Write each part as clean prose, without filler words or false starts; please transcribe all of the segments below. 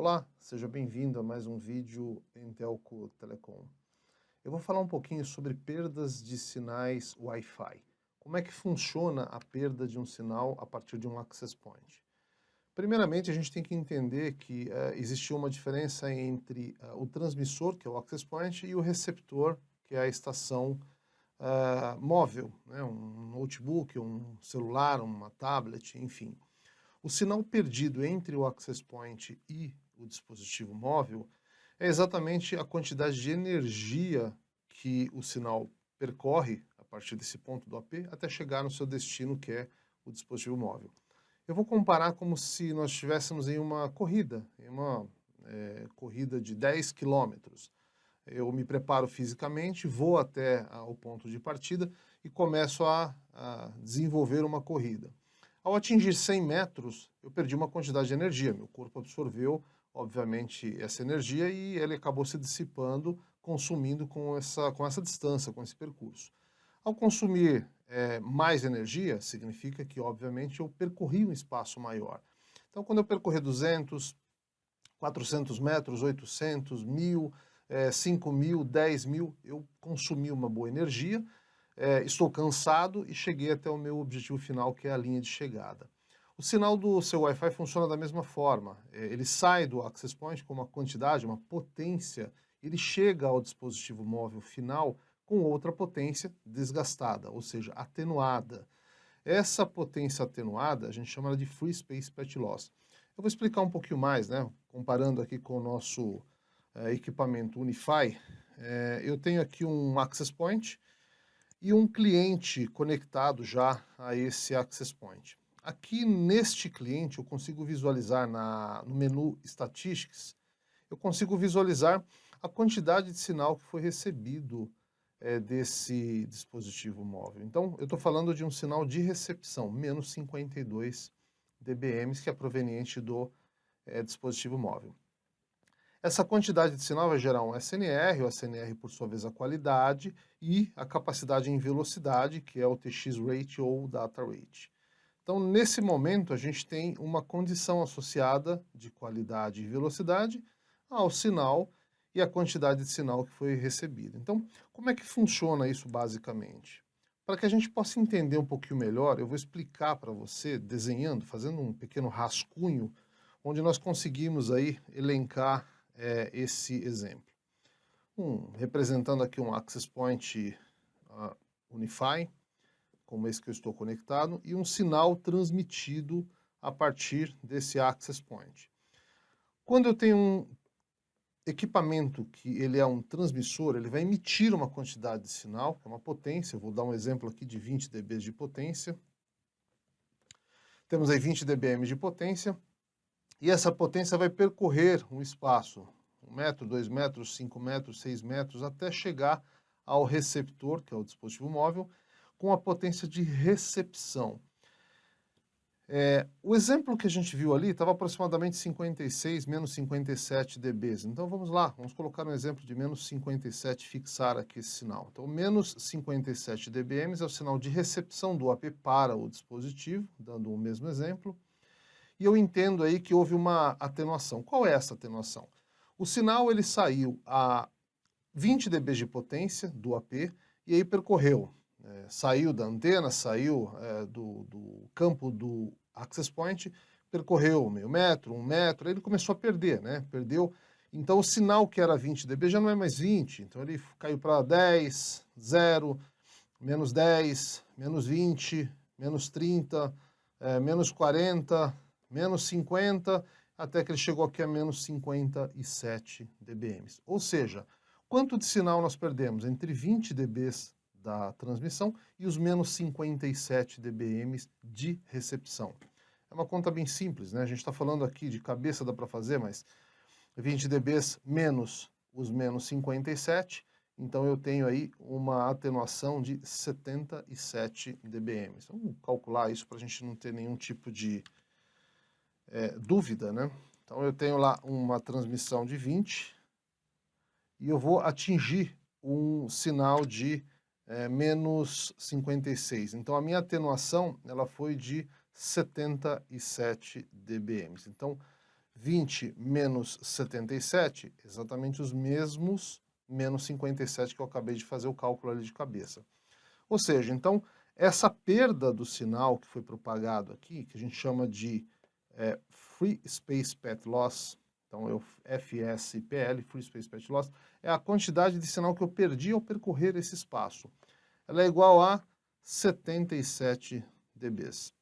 Olá, seja bem-vindo a mais um vídeo em Telco Telecom. Eu vou falar um pouquinho sobre perdas de sinais Wi-Fi. Como é que funciona a perda de um sinal a partir de um access point? Primeiramente, a gente tem que entender que existe uma diferença entre o transmissor, que é o access point, e o receptor, que é a estação móvel, né? Um notebook, um celular, uma tablet, enfim. O sinal perdido entre o access point e o dispositivo móvel é exatamente a quantidade de energia que o sinal percorre a partir desse ponto do AP até chegar no seu destino, que é o dispositivo móvel. Eu vou comparar como se nós estivéssemos em uma corrida, corrida de 10 quilômetros. Eu me preparo fisicamente, vou até o ponto de partida e começo a desenvolver uma corrida. Ao atingir 100 metros, eu perdi uma quantidade de energia. Meu corpo absorveu, obviamente, essa energia e ele acabou se dissipando, consumindo com essa distância, com esse percurso. Ao consumir mais energia, significa que, obviamente, eu percorri um espaço maior. Então, quando eu percorrer 200, 400 metros, 800, 1000, 5.000, 10.000, eu consumi uma boa energia, estou cansado e cheguei até o meu objetivo final, que é a linha de chegada. O sinal do seu Wi-Fi funciona da mesma forma. Ele sai do access point com uma quantidade, uma potência, ele chega ao dispositivo móvel final com outra potência desgastada, ou seja, atenuada. Essa potência atenuada, a gente chama ela de Free Space Patch Loss. Eu vou explicar um pouquinho mais, né? Comparando aqui com o nosso equipamento Unify. Eu tenho aqui um access point e um cliente conectado já a esse access point. Aqui neste cliente eu consigo visualizar no menu Statistics, eu consigo visualizar a quantidade de sinal que foi recebido desse dispositivo móvel. Então, eu estou falando de um sinal de recepção, menos 52 dBm, que é proveniente do dispositivo móvel. Essa quantidade de sinal vai gerar um SNR, o SNR, por sua vez, a qualidade, e a capacidade em velocidade, que é o TX rate ou data rate. Então, nesse momento, a gente tem uma condição associada de qualidade e velocidade ao sinal e a quantidade de sinal que foi recebida. Então, como é que funciona isso basicamente? Para que a gente possa entender um pouquinho melhor, eu vou explicar para você, desenhando, fazendo um pequeno rascunho, onde nós conseguimos aí elencar esse exemplo. Representando aqui um access point Unify, como esse que eu estou conectado, e um sinal transmitido a partir desse access point. Quando eu tenho um equipamento que ele é um transmissor, ele vai emitir uma quantidade de sinal, que é uma potência, eu vou dar um exemplo aqui de 20 dB de potência. Temos aí 20 dBm de potência, e essa potência vai percorrer um espaço, 1 metro, 2 metros, 5 metros, 6 metros, até chegar ao receptor, que é o dispositivo móvel, com a potência de recepção. O exemplo que a gente viu ali estava aproximadamente 56, menos 57 dBs. Então vamos lá, vamos colocar um exemplo de menos 57, fixar aqui esse sinal. Então menos 57 dBm é o sinal de recepção do AP para o dispositivo, dando o mesmo exemplo. E eu entendo aí que houve uma atenuação. Qual é essa atenuação? O sinal ele saiu a 20 dB de potência do AP e aí percorreu, saiu da antena, saiu do campo do access point, percorreu meio metro, 1 metro, aí ele começou a perder, né? Perdeu. Então o sinal que era 20 dB já não é mais 20, então ele caiu para 10, 0, menos 10, menos 20, menos 30, menos 40, menos 50, até que ele chegou aqui a menos 57 dBm. Ou seja, quanto de sinal nós perdemos? Entre 20 dBs da transmissão e os menos 57 dBm de recepção. É uma conta bem simples, né? A gente está falando aqui de cabeça, dá para fazer, mas 20 dBs menos os menos 57, então eu tenho aí uma atenuação de 77 dBm. Vamos calcular isso para a gente não ter nenhum tipo de dúvida, né? Então eu tenho lá uma transmissão de 20 e eu vou atingir um sinal de menos 56. Então a minha atenuação ela foi de 77 dBm. Então 20 menos 77, exatamente os mesmos menos 57 que eu acabei de fazer o cálculo ali de cabeça. Ou seja, então, essa perda do sinal que foi propagado aqui, que a gente chama de Free Space Path Loss, então é o FSPL, Free Space Path Loss, é a quantidade de sinal que eu perdi ao percorrer esse espaço. Ela é igual a 77 dBs.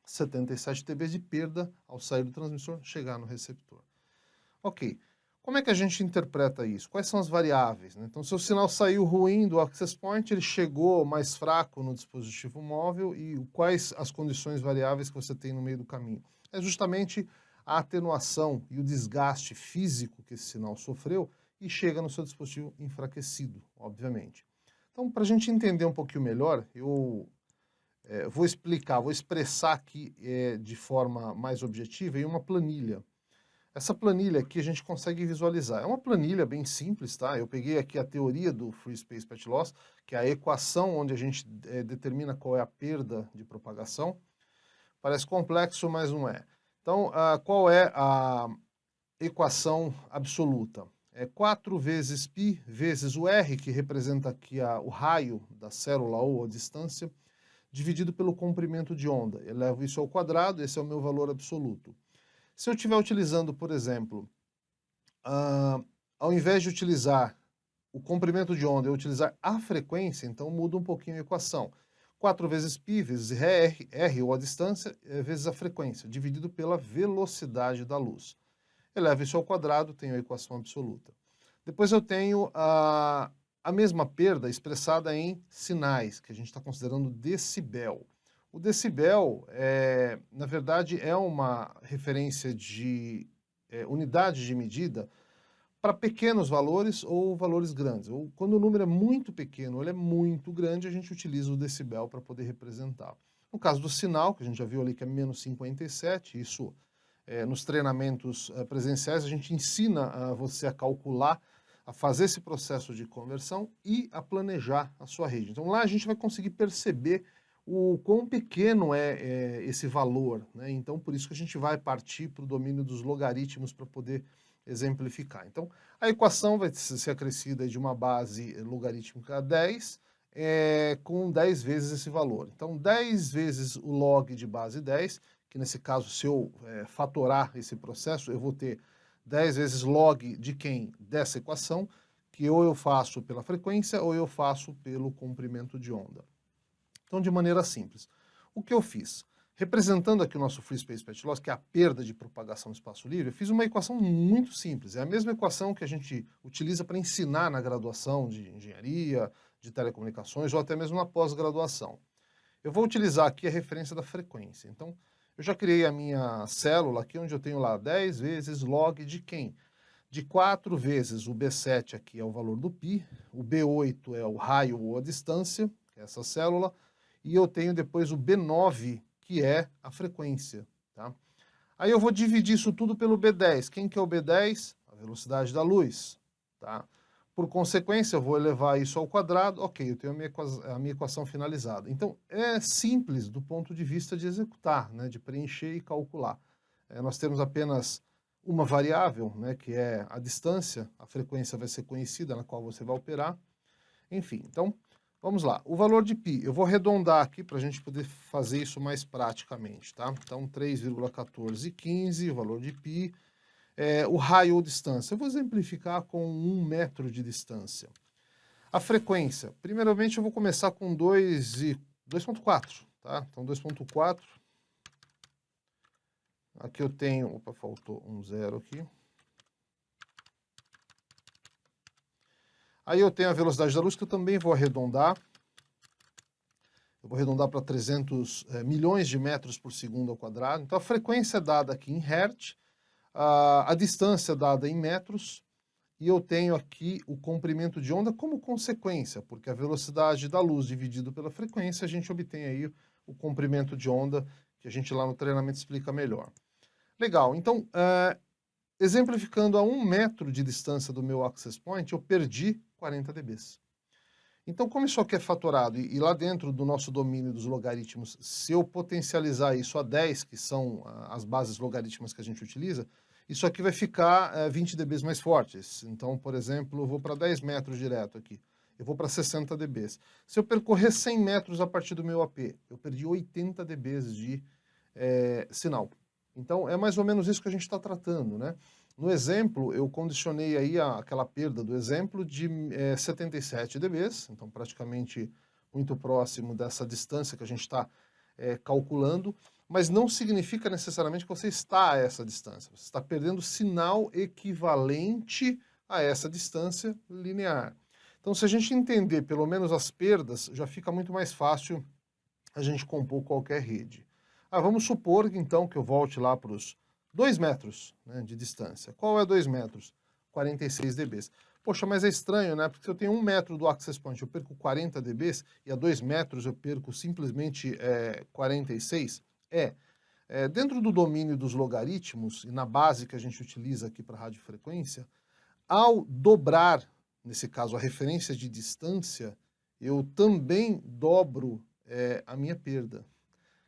77 dBs de perda ao sair do transmissor, chegar no receptor. Ok, como é que a gente interpreta isso? Quais são as variáveis, né? Então, se o sinal saiu ruim do access point, ele chegou mais fraco no dispositivo móvel, e quais as condições variáveis que você tem no meio do caminho? É justamente a atenuação e o desgaste físico que esse sinal sofreu e chega no seu dispositivo enfraquecido, obviamente. Então, para a gente entender um pouquinho melhor, eu vou expressar aqui de forma mais objetiva em uma planilha. Essa planilha aqui a gente consegue visualizar. É uma planilha bem simples, tá? Eu peguei aqui a teoria do Free Space Path Loss, que é a equação onde a gente determina qual é a perda de propagação. Parece complexo, mas não é. Então, qual é a equação absoluta? É 4 vezes π vezes o r, que representa aqui o raio da célula ou a distância, dividido pelo comprimento de onda. Eu levo isso ao quadrado, esse é o meu valor absoluto. Se eu estiver utilizando, por exemplo, ao invés de utilizar o comprimento de onda, eu utilizar a frequência, então muda um pouquinho a equação. 4 vezes π vezes r, ou a distância, vezes a frequência, dividido pela velocidade da luz. Eu levo isso ao quadrado, tenho a equação absoluta. Depois eu tenho a mesma perda expressada em sinais, que a gente está considerando decibel. O decibel, na verdade, é uma referência de unidade de medida para pequenos valores ou valores grandes. Ou quando o número é muito pequeno ou ele é muito grande, a gente utiliza o decibel para poder representar. No caso do sinal, que a gente já viu ali que é menos 57, isso nos treinamentos presenciais a gente ensina você a calcular, a fazer esse processo de conversão e a planejar a sua rede. Então lá a gente vai conseguir perceber o quão pequeno é esse valor, né? Então por isso que a gente vai partir para o domínio dos logaritmos para poder exemplificar. Então a equação vai ser acrescida de uma base logarítmica 10 com 10 vezes esse valor. Então 10 vezes o log de base 10, que nesse caso, se eu fatorar esse processo, eu vou ter 10 vezes log de quem? Dessa equação, que ou eu faço pela frequência ou eu faço pelo comprimento de onda. Então, de maneira simples, o que eu fiz? Representando aqui o nosso Free Space Path Loss, que é a perda de propagação no espaço livre, eu fiz uma equação muito simples. É a mesma equação que a gente utiliza para ensinar na graduação de engenharia, de telecomunicações ou até mesmo na pós-graduação. Eu vou utilizar aqui a referência da frequência. Então, eu já criei a minha célula aqui, onde eu tenho lá 10 vezes log de quem? De 4 vezes o B7 aqui é o valor do π, o B8 é o raio ou a distância, que é essa célula, e eu tenho depois o B9, que é a frequência, tá? Aí eu vou dividir isso tudo pelo B10. Quem que é o B10? A velocidade da luz, tá? Por consequência, eu vou elevar isso ao quadrado, ok, eu tenho a minha equação finalizada. Então, é simples do ponto de vista de executar, né, de preencher e calcular. Nós temos apenas uma variável, né, que é a distância, a frequência vai ser conhecida, na qual você vai operar. Enfim, então, vamos lá. O valor de π, eu vou arredondar aqui para a gente poder fazer isso mais praticamente, tá? Então, 3,1415, o valor de π. O raio ou distância, eu vou exemplificar com 1 metro de distância. A frequência, primeiramente eu vou começar com 2.4, tá? Então 2.4, aqui eu tenho, opa, faltou um zero aqui. Aí eu tenho a velocidade da luz, que eu também vou arredondar. Eu vou arredondar para 300 milhões de metros por segundo ao quadrado. Então a frequência é dada aqui em Hz, a distância dada em metros, e eu tenho aqui o comprimento de onda como consequência, porque a velocidade da luz dividido pela frequência, a gente obtém aí o comprimento de onda, que a gente lá no treinamento explica melhor. Legal, então, exemplificando a 1 metro de distância do meu access point, eu perdi 40 dBs. Então, como isso aqui é fatorado, e lá dentro do nosso domínio dos logaritmos, se eu potencializar isso a 10, que são as bases logarítmicas que a gente utiliza, isso aqui vai ficar 20 dBs mais fortes. Então, por exemplo, eu vou para 10 metros direto aqui. Eu vou para 60 dBs. Se eu percorrer 100 metros a partir do meu AP, eu perdi 80 dBs de sinal. Então, é mais ou menos isso que a gente está tratando, né? No exemplo, eu condicionei aí aquela perda do exemplo de 77 dBs, então praticamente muito próximo dessa distância que a gente está calculando, mas não significa necessariamente que você está a essa distância. Você está perdendo sinal equivalente a essa distância linear. Então, se a gente entender pelo menos as perdas, já fica muito mais fácil a gente compor qualquer rede. Vamos supor, então, que eu volte lá para os 2 metros, né, de distância. Qual é 2 metros? 46 dBs. Poxa, mas é estranho, né? Porque se eu tenho 1 metro do access point, eu perco 40 dBs, e a 2 metros eu perco simplesmente 46? Dentro do domínio dos logaritmos, e na base que a gente utiliza aqui para radiofrequência, ao dobrar, nesse caso, a referência de distância, eu também dobro a minha perda.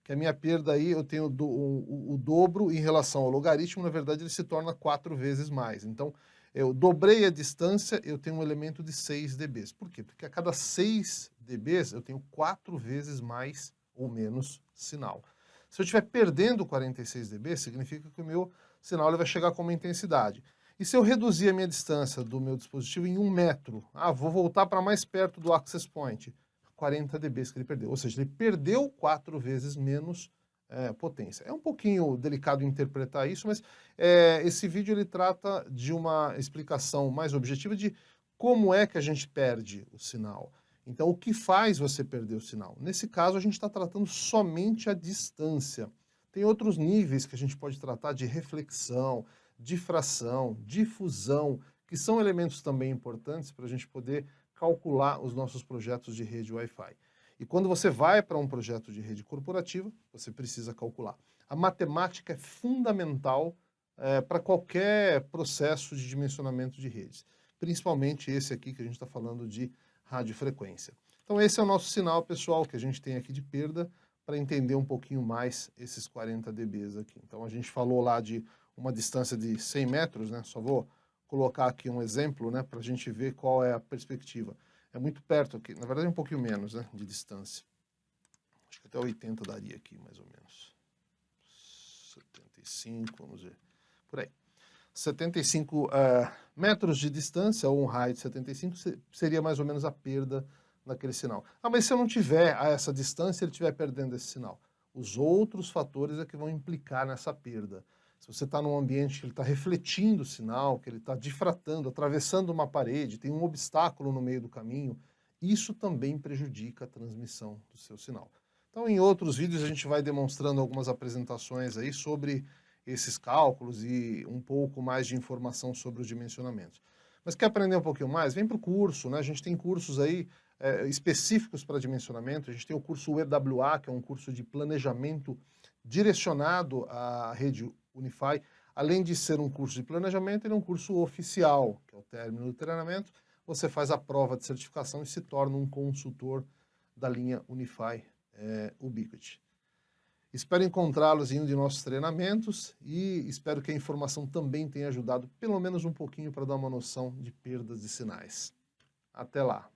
Que a minha perda aí, eu tenho o dobro em relação ao logaritmo, na verdade ele se torna 4 vezes mais. Então, eu dobrei a distância, eu tenho um elemento de 6 dBs. Por quê? Porque a cada 6 dBs eu tenho 4 vezes mais ou menos sinal. Se eu estiver perdendo 46 dB, significa que o meu sinal ele vai chegar com uma intensidade. E se eu reduzir a minha distância do meu dispositivo em 1 metro, vou voltar para mais perto do access point, 40 dBs que ele perdeu. Ou seja, ele perdeu 4 vezes menos potência. É um pouquinho delicado interpretar isso, mas esse vídeo ele trata de uma explicação mais objetiva de como é que a gente perde o sinal. Então, o que faz você perder o sinal? Nesse caso, a gente está tratando somente a distância. Tem outros níveis que a gente pode tratar de reflexão, difração, difusão, que são elementos também importantes para a gente poder calcular os nossos projetos de rede Wi-Fi. E quando você vai para um projeto de rede corporativa, você precisa calcular. A matemática é fundamental para qualquer processo de dimensionamento de redes, principalmente esse aqui que a gente está falando de radiofrequência. Então esse é o nosso sinal, pessoal, que a gente tem aqui de perda, para entender um pouquinho mais esses 40 dBs aqui. Então a gente falou lá de uma distância de 100 metros, né? Só vou colocar aqui um exemplo, né, para a gente ver qual é a perspectiva. É muito perto aqui, na verdade é um pouquinho menos, né, de distância. Acho que até 80 daria aqui, mais ou menos. 75, vamos ver, por aí. 75 metros de distância, ou um raio de 75, seria mais ou menos a perda naquele sinal. Mas se eu não tiver a essa distância, ele estiver perdendo esse sinal. Os outros fatores é que vão implicar nessa perda. Se você está num ambiente que ele está refletindo o sinal, que ele está difratando, atravessando uma parede, tem um obstáculo no meio do caminho, isso também prejudica a transmissão do seu sinal. Então, em outros vídeos, a gente vai demonstrando algumas apresentações aí sobre esses cálculos e um pouco mais de informação sobre os dimensionamentos. Mas quer aprender um pouquinho mais? Vem para o curso, né? A gente tem cursos aí específicos para dimensionamento. A gente tem o curso EWA, que é um curso de planejamento direcionado à rede Unify. Além de ser um curso de planejamento, ele é um curso oficial, que é o término do treinamento. Você faz a prova de certificação e se torna um consultor da linha Unify Ubiquiti. Espero encontrá-los em um de nossos treinamentos e espero que a informação também tenha ajudado pelo menos um pouquinho para dar uma noção de perdas de sinais. Até lá!